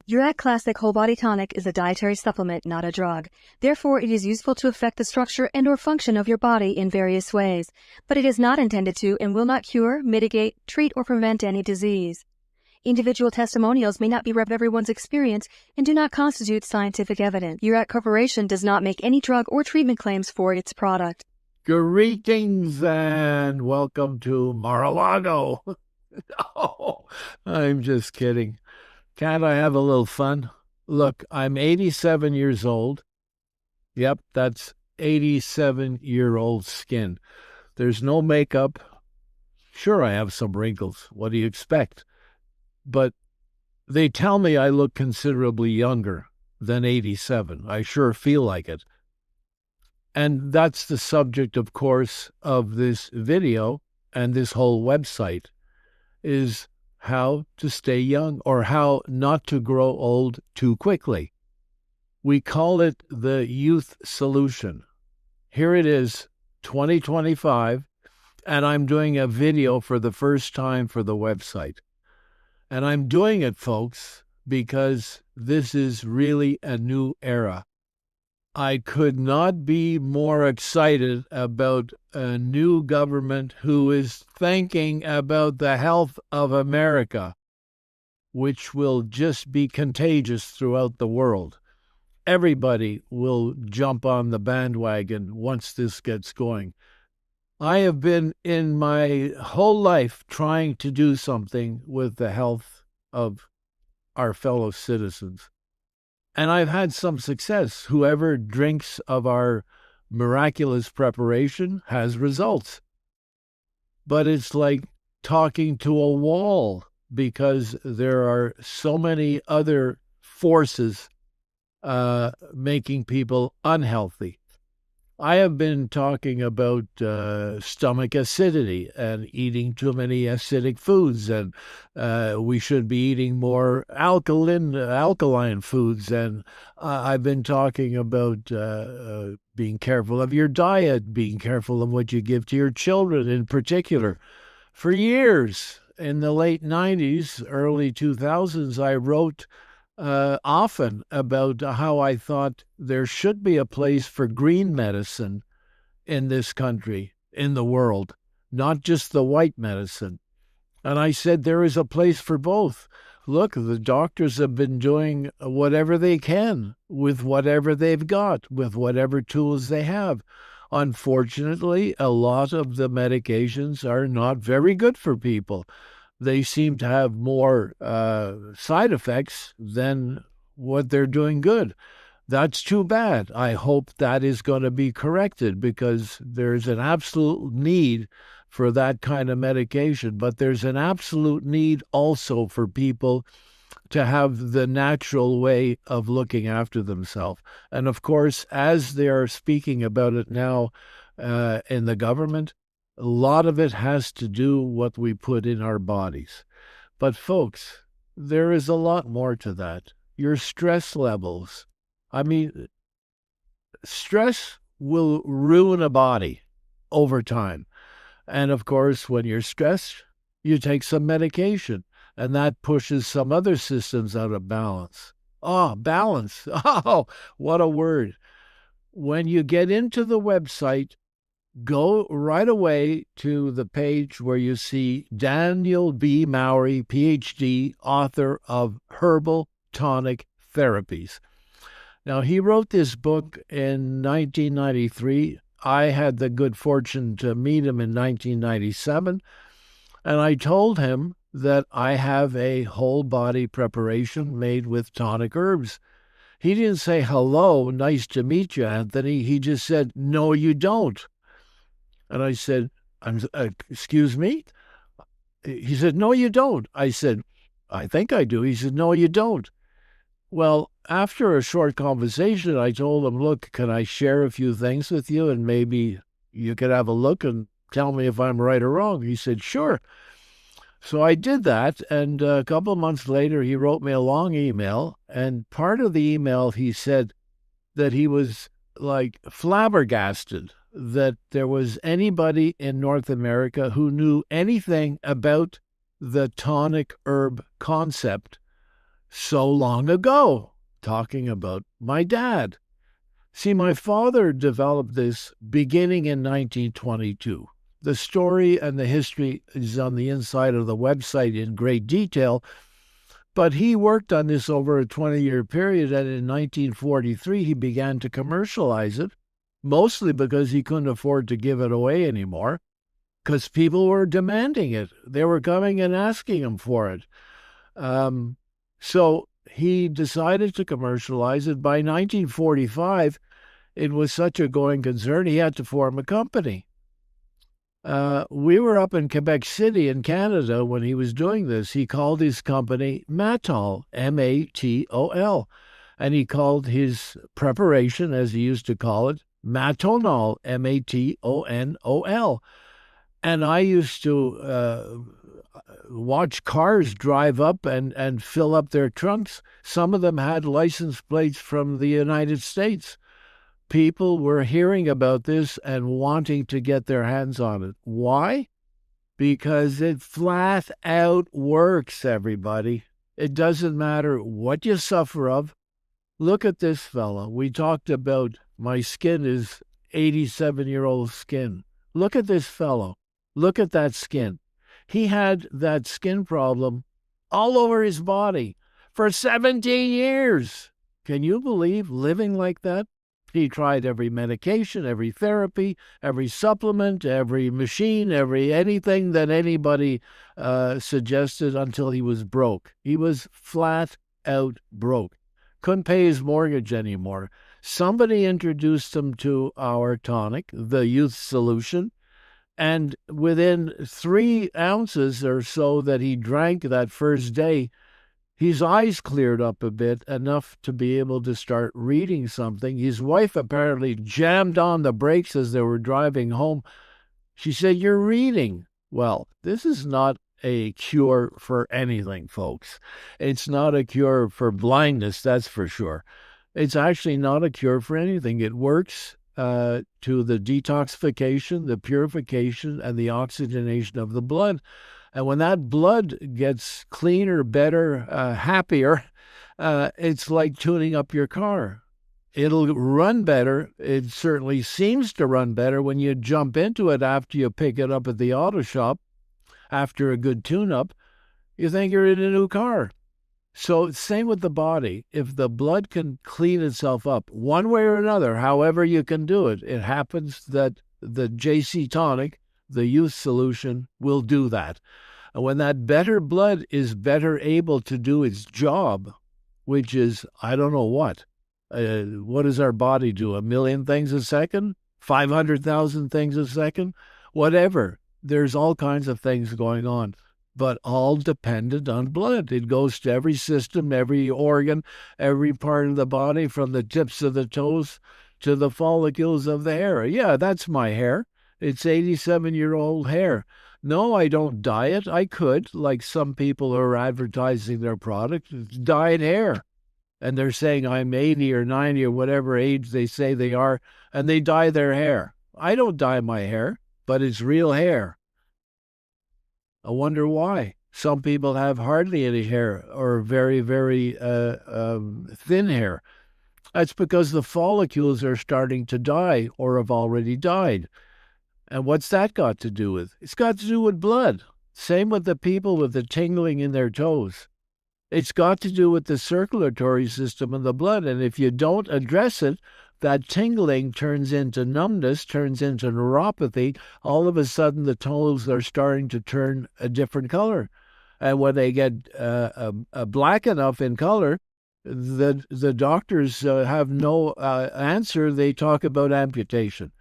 Uric Classic Whole Body Tonic is a dietary supplement, not a drug. Therefore, it is useful to affect the structure and/or function of your body in various ways, but it is not intended to and will not cure, mitigate, treat, or prevent any disease. Individual testimonials may not be everyone's experience and do not constitute scientific evidence. Uric Corporation does not make any drug or treatment claims for its product. Greetings and welcome to Mar-a-Lago. No, I'm just kidding. Can't I have a little fun? Look, I'm 87 years old. Yep, that's 87-year-old skin. There's no makeup. Sure, I have some wrinkles. What do you expect? But they tell me I look considerably younger than 87. I sure feel like it. And that's the subject, of course, of this video and this whole website, is how to stay young or how not to grow old too quickly. We call it the youth solution. Here it is, 2025, and I'm doing a video for the first time for the website. And I'm doing it, folks, because this is really a new era. I could not be more excited about a new government who is thinking about the health of America, which will just be contagious throughout the world. Everybody will jump on the bandwagon once this gets going. I have been in my whole life trying to do something with the health of our fellow citizens. And I've had some success. Whoever drinks of our miraculous preparation has results. But it's like talking to a wall because there are so many other forces making people unhealthy. I have been talking about stomach acidity and eating too many acidic foods, and we should be eating more alkaline foods. And I've been talking about being careful of your diet, being careful of what you give to your children in particular. For years, in the late 90s, early 2000s, I wrote often about how I thought there should be a place for green medicine in this country, in the world, not just the white medicine. And I said there is a place for both. Look, the doctors have been doing whatever they can with whatever they've got, with whatever tools they have. Unfortunately, a lot of the medications are not very good for people. They seem to have more side effects than what they're doing good. That's too bad. I hope that is going to be corrected because there's an absolute need for that kind of medication. But there's an absolute need also for people to have the natural way of looking after themselves. And of course, as they are speaking about it now in the government, a lot of it has to do what we put in our bodies. But folks, there is a lot more to that. Your stress levels. I mean, stress will ruin a body over time. And of course, when you're stressed, you take some medication, and that pushes some other systems out of balance. Oh, balance. Oh, what a word. When you get into the website, go right away to the page where you see Daniel B. Mowry, PhD, author of Herbal Tonic Therapies. Now, he wrote this book in 1993. I had the good fortune to meet him in 1997, and I told him that I have a whole body preparation made with tonic herbs. He didn't say, hello, nice to meet you, Anthony. He just said, no, you don't. And I said, excuse me? He said, no, you don't. I said, I think I do. He said, no, you don't. Well, after a short conversation, I told him, look, can I share a few things with you? And maybe you could have a look and tell me if I'm right or wrong. He said, sure. So I did that. And a couple of months later, he wrote me a long email. And part of the email, he said that he was like flabbergasted that there was anybody in North America who knew anything about the tonic herb concept so long ago, talking about my dad. See, my father developed this beginning in 1922. The story and the history is on the inside of the website in great detail, but he worked on this over a 20-year period, and in 1943 he began to commercialize it, mostly because he couldn't afford to give it away anymore, because people were demanding it. They were coming and asking him for it. So he decided to commercialize it. By 1945, it was such a going concern, he had to form a company. We were up in Quebec City in Canada when he was doing this. He called his company Matol, M-A-T-O-L. And he called his preparation, as he used to call it, Matonol, M-A-T-O-N-O-L. And I used to watch cars drive up and fill up their trunks. Some of them had license plates from the United States. People were hearing about this and wanting to get their hands on it. Why? Because it flat out works, everybody. It doesn't matter what you suffer of. Look at this fella. We talked about my skin is 87-year-old skin. Look at this fellow. Look at that skin. He had that skin problem all over his body for 17 years. Can you believe living like that? He tried every medication, every therapy, every supplement, every machine, anything that anybody suggested until he was broke. He was flat out broke. Couldn't pay his mortgage anymore. Somebody introduced him to our tonic, the youth solution, and within 3 ounces or so that he drank that first day, his eyes cleared up a bit, enough to be able to start reading something. His wife apparently jammed on the brakes as they were driving home. She said, "You're reading." Well, this is not a cure for anything, folks. It's not a cure for blindness, that's for sure. It's actually not a cure for anything. It works to the detoxification, the purification, and the oxygenation of the blood. And when that blood gets cleaner, better, happier, it's like tuning up your car. It'll run better. It certainly seems to run better when you jump into it after you pick it up at the auto shop. After a good tune-up, you think you're in a new car. So same with the body. If the blood can clean itself up one way or another, however you can do it, it happens that the JC Tonic, the youth solution, will do that. And when that better blood is better able to do its job, which is, I don't know what does our body do? 1 million things a second? 500,000 things a second? Whatever. There's all kinds of things going on, but all dependent on blood. It goes to every system, every organ, every part of the body, from the tips of the toes to the follicles of the hair. Yeah, that's my hair. It's 87-year-old hair. No, I don't dye it. I could, like some people who are advertising their product. It's dyed hair. And they're saying I'm 80 or 90 or whatever age they say they are, and they dye their hair. I don't dye my hair, but it's real hair. I wonder why. Some people have hardly any hair or very, very thin hair. That's because the follicles are starting to die or have already died. And what's that got to do with? It's got to do with blood. Same with the people with the tingling in their toes. It's got to do with the circulatory system and the blood. And if you don't address it, that tingling turns into numbness, turns into neuropathy. All of a sudden, the toes are starting to turn a different color. And when they get black enough in color, the doctors have no answer. They talk about amputation.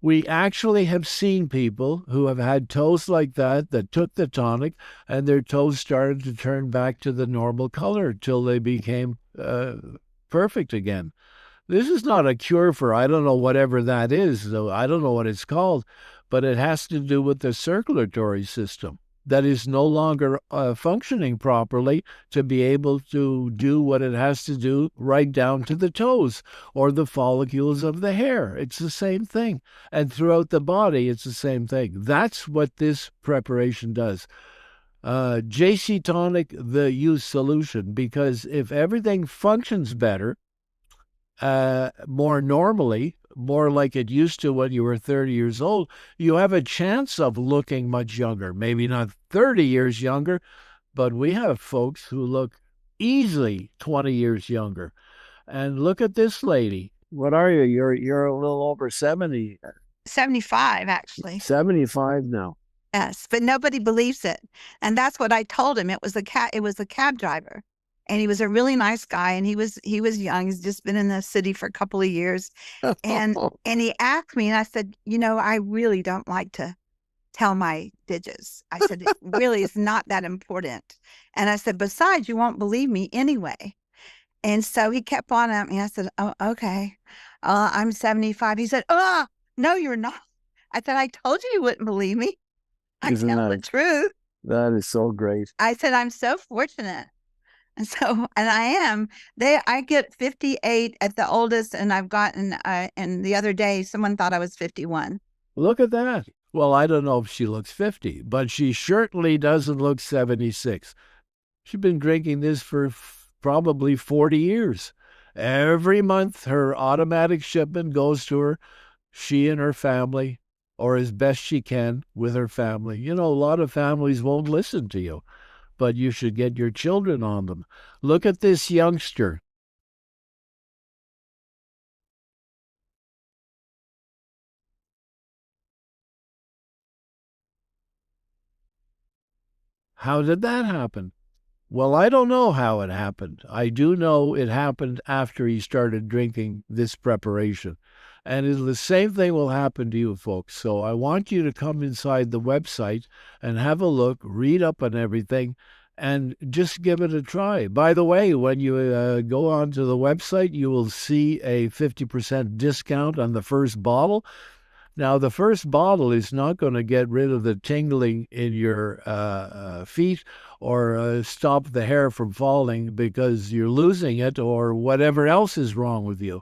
We actually have seen people who have had toes like that took the tonic, and their toes started to turn back to the normal color till they became perfect again. This is not a cure for, I don't know, whatever that is, though. I don't know what it's called, but it has to do with the circulatory system that is no longer functioning properly to be able to do what it has to do right down to the toes or the follicles of the hair. It's the same thing. And throughout the body, it's the same thing. That's what this preparation does. JC Tonic, the youth solution, because if everything functions better, more normally, more like it used to when you were 30 years old, you have a chance of looking much younger. Maybe not 30 years younger, but we have folks who look easily 20 years younger. And look at this lady. What are you? You're a little over 70. 75, actually. 75 now. Yes, but nobody believes it. And that's what I told him. It was a cab driver. And he was a really nice guy, and he was young. He's just been in the city for a couple of years. And he asked me, and I said, I really don't like to tell my digits. I said, it really is not that important. And I said, besides, you won't believe me anyway. And so he kept on at me. I said, oh, okay. I'm 75. He said, oh, no, you're not. I said, I told you wouldn't believe me. I tell the truth. That is so great. I said, I'm so fortunate. And I am. I get 58 at the oldest, and I've gotten, and the other day, someone thought I was 51. Look at that. Well, I don't know if she looks 50, but she certainly doesn't look 76. She's been drinking this for probably 40 years. Every month, her automatic shipment goes to her, she and her family, or as best she can with her family. A lot of families won't listen to you, but you should get your children on them. Look at this youngster. How did that happen? Well, I don't know how it happened. I do know it happened after he started drinking this preparation. And the same thing will happen to you folks. So I want you to come inside the website and have a look, read up on everything, and just give it a try. By the way, when you go onto the website, you will see a 50% discount on the first bottle. Now, the first bottle is not going to get rid of the tingling in your feet or stop the hair from falling because you're losing it or whatever else is wrong with you.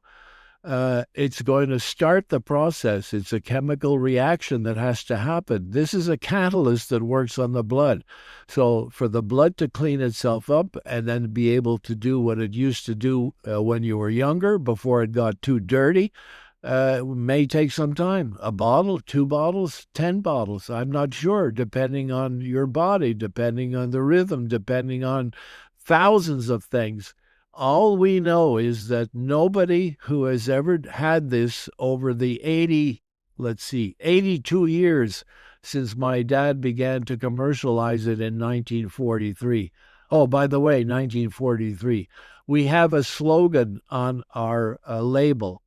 It's going to start the process. It's a chemical reaction that has to happen. This is a catalyst that works on the blood. So for the blood to clean itself up and then be able to do what it used to do when you were younger, before it got too dirty, may take some time. A bottle, 2 bottles, 10 bottles. I'm not sure, depending on your body, depending on the rhythm, depending on thousands of things. All we know is that nobody who has ever had this over the 82 years since my dad began to commercialize it in 1943. Oh, by the way, 1943. We have a slogan on our label.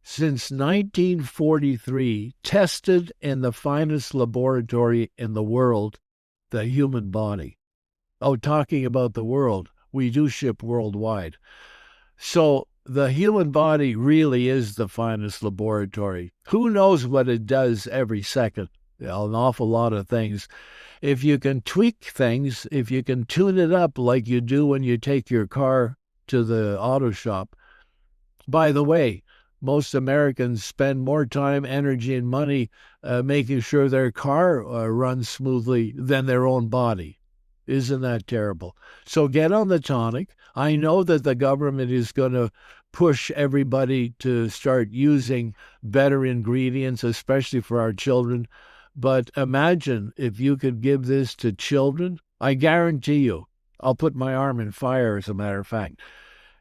Since 1943, tested in the finest laboratory in the world, the human body. Oh, talking about the world, we do ship worldwide. So the human body really is the finest laboratory. Who knows what it does every second? An awful lot of things. If you can tweak things, if you can tune it up like you do when you take your car to the auto shop. By the way, most Americans spend more time, energy, and money making sure their car runs smoothly than their own body. Isn't that terrible? So get on the tonic. I know that the government is going to push everybody to start using better ingredients, especially for our children. But imagine if you could give this to children. I guarantee you, I'll put my arm in fire, as a matter of fact.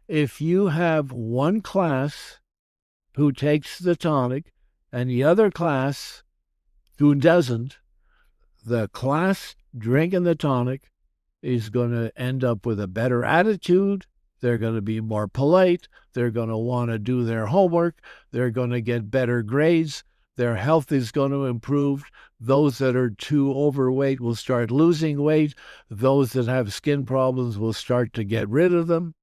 If you have one class who takes the tonic and the other class who doesn't, the class drinking the tonic is going to end up with a better attitude. They're going to be more polite. They're going to want to do their homework. They're going to get better grades. Their health is going to improve. Those that are too overweight will start losing weight. Those that have skin problems will start to get rid of them.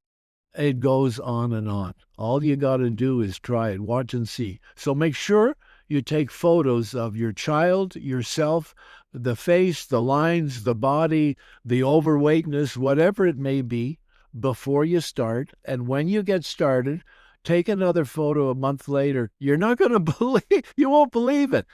It goes on and on. All you got to do is try it, watch and see. So make sure you take photos of your child, yourself, the face, the lines, the body, the overweightness, whatever it may be, before you start. And when you get started, take another photo a month later. You're not going to believe, you won't believe it.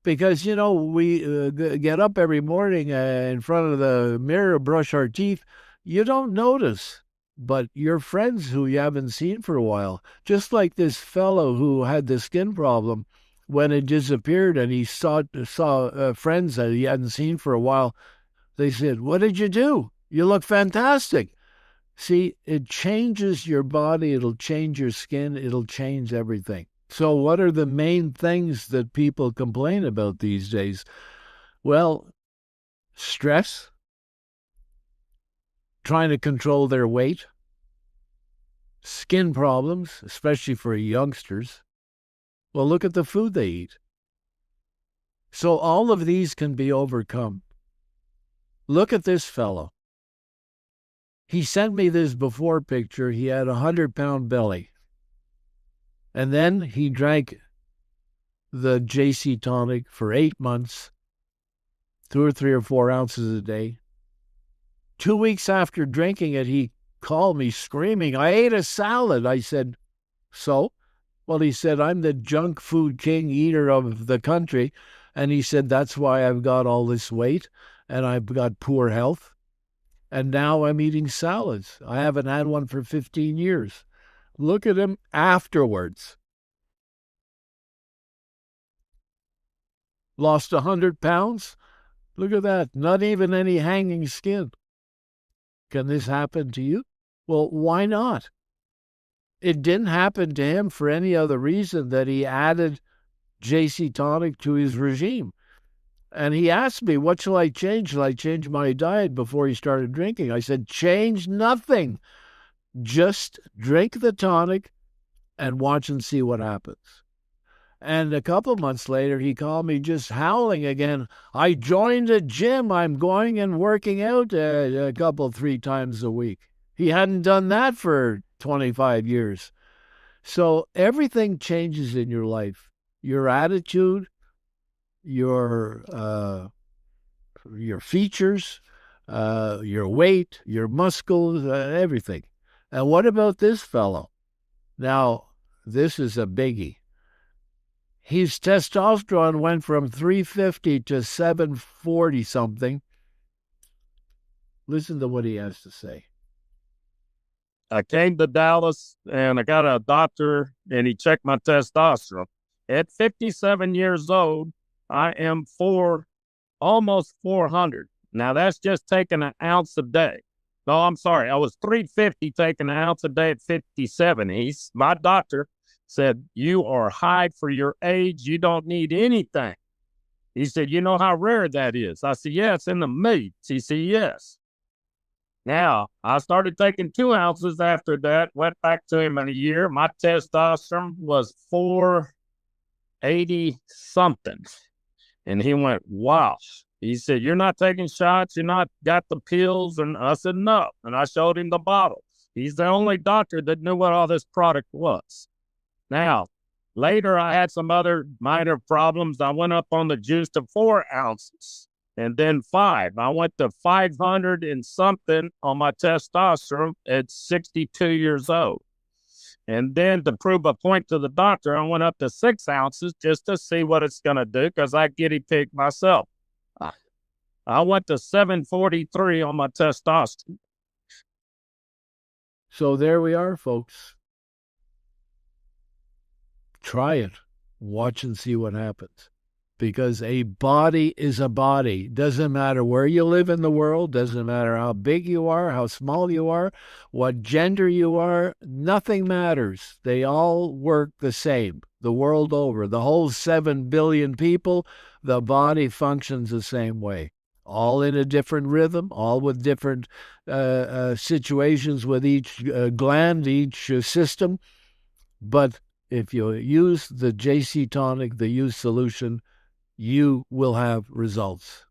Because, we get up every morning in front of the mirror, brush our teeth. You don't notice, but your friends who you haven't seen for a while, just like this fellow who had the skin problem, when it disappeared and he saw friends that he hadn't seen for a while, they said, "What did you do? You look fantastic." See, it changes your body. It'll change your skin. It'll change everything. So what are the main things that people complain about these days? Well, stress, trying to control their weight, skin problems, especially for youngsters. Well, look at the food they eat. So all of these can be overcome. Look at this fellow. He sent me this before picture. He had a 100-pound belly. And then he drank the JC Tonic for 8 months, 2 or 3 or 4 ounces a day. 2 weeks after drinking it, he called me screaming, "I ate a salad." I said, "So?" Well, he said, "I'm the junk food king eater of the country." And he said, "That's why I've got all this weight and I've got poor health. And now I'm eating salads. I haven't had one for 15 years. Look at him afterwards. Lost 100 pounds. Look at that. Not even any hanging skin. Can this happen to you? Well, why not? It didn't happen to him for any other reason that he added JC Tonic to his regime. And he asked me, "What shall I change? Shall I change my diet?" before he started drinking. I said, "Change nothing. Just drink the tonic and watch and see what happens." And a couple months later, he called me just howling again. "I joined a gym. I'm going and working out a couple, 3 times a week." He hadn't done that for 25 years. So everything changes in your life. Your attitude, your features, your weight, your muscles, everything. And what about this fellow? Now, this is a biggie. His testosterone went from 350 to 740 something. Listen to what he has to say. I came to Dallas and I got a doctor and he checked my testosterone. At 57 years old, I am almost 400. Now that's just taking an ounce a day. No, I'm sorry. I was 350 taking an ounce a day at 57. My doctor said, "You are high for your age. You don't need anything." He said, "You know how rare that is?" I said, "Yeah, it's in the millions." He said, "Yes." Now, I started taking 2 ounces after that, went back to him in a year. My testosterone was 480 something. And he went, "Wow." He said, "You're not taking shots. You're not got the pills." And I said, "No." And I showed him the bottle. He's the only doctor that knew what all this product was. Now, later I had some other minor problems. I went up on the juice to 4 ounces and then 5. I went to 500 and something on my testosterone at 62 years old. And then to prove a point to the doctor, I went up to 6 ounces just to see what it's going to do because I guinea pig myself. I went to 743 on my testosterone. So there we are, folks. Try it. Watch and see what happens. Because a body is a body. Doesn't matter where you live in the world. Doesn't matter how big you are, how small you are, what gender you are. Nothing matters. They all work the same the world over. The whole 7 billion people, the body functions the same way. All in a different rhythm, all with different situations with each gland, each system. But if you use the JC Tonic, the use solution, you will have results.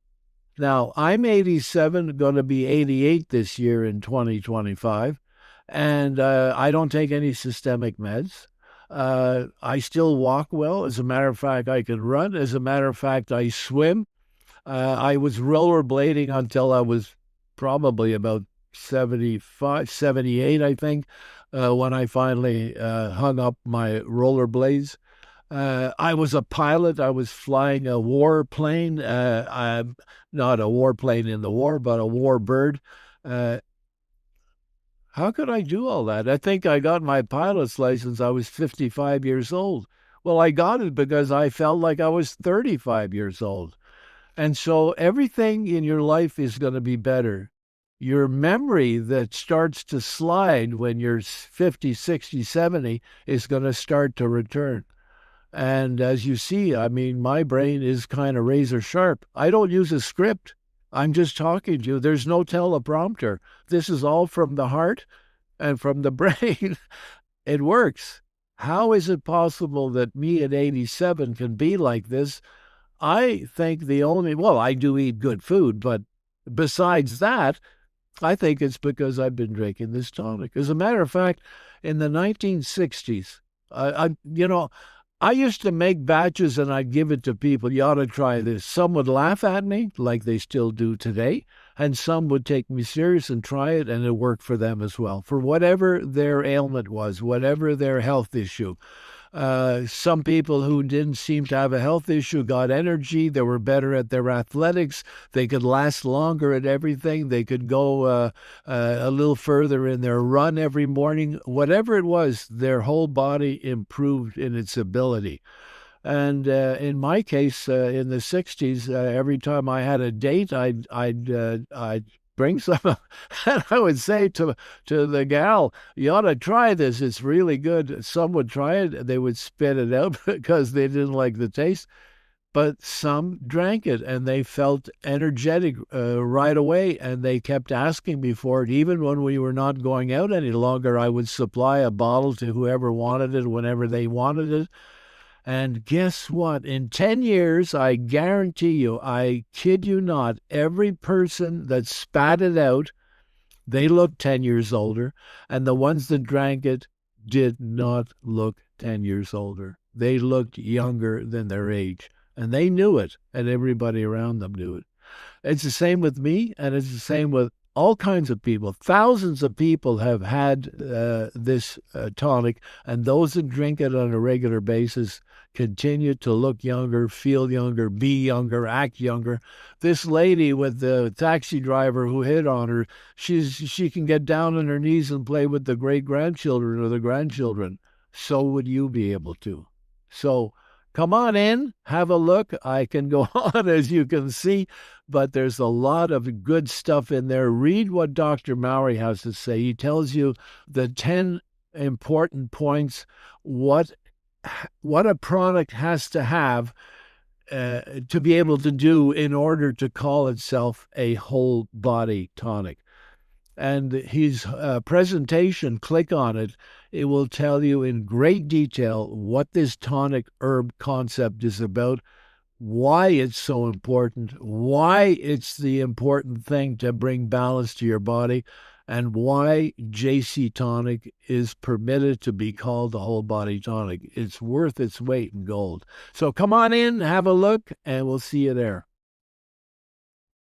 Now, I'm 87, going to be 88 this year in 2025, and I don't take any systemic meds. I still walk well. As a matter of fact, I can run. As a matter of fact, I swim. I was rollerblading until I was probably about 75, 78, I think, when I finally hung up my rollerblades. I was a pilot. I was flying a war plane. I'm not a war plane in the war, but a war bird. Uh, how could I do all that? I think I got my pilot's license. I was 55 years old. Well, I got it because I felt like I was 35 years old. And so everything in your life is going to be better. Your memory that starts to slide when you're 50, 60, 70 is going to start to return. And as you see, I mean, my brain is kind of razor sharp. I don't use a script. I'm just talking to you. There's no teleprompter. This is all from the heart and from the brain. It works. How is it possible that me at 87 can be like this? I think I do eat good food, but besides that, I think it's because I've been drinking this tonic. As a matter of fact, in the 1960s, I used to make batches and I'd give it to people. You ought to try this. Some would laugh at me, like they still do today, and some would take me serious and try it, and it worked for them as well, for whatever their ailment was, whatever their health issue. Some people who didn't seem to have a health issue got energy. They were better at their athletics. They could last longer at everything. They could go a little further in their run every morning. Whatever it was, their whole body improved in its ability. And in my case, in the 60s, every time I had a date, I'd bring some, and I would say to the gal, you ought to try this. It's really good. Some would try it. They would spit it out because they didn't like the taste. But some drank it, and they felt energetic right away, and they kept asking me for it. Even when we were not going out any longer, I would supply a bottle to whoever wanted it whenever they wanted it. And guess what? In 10 years, I guarantee you, I kid you not, every person that spat it out, they looked 10 years older. And the ones that drank it did not look 10 years older. They looked younger than their age. And they knew it, and everybody around them knew it. It's the same with me, and it's the same with all kinds of people. Thousands of people have had this tonic, and those that drink it on a regular basis continue to look younger, feel younger, be younger, act younger. This lady with the taxi driver who hit on her, she can get down on her knees and play with the great-grandchildren or the grandchildren. So would you be able to. So come on in, have a look. I can go on, as you can see, but there's a lot of good stuff in there. Read what Dr. Mowry has to say. He tells you the 10 important points, what a product has to have to be able to do in order to call itself a whole body tonic. And his presentation, click on it. It will tell you in great detail what this tonic herb concept is about, why it's so important, why it's the important thing to bring balance to your body, and why JC Tonic is permitted to be called the whole body tonic. It's worth its weight in gold. So come on in, have a look, and we'll see you there.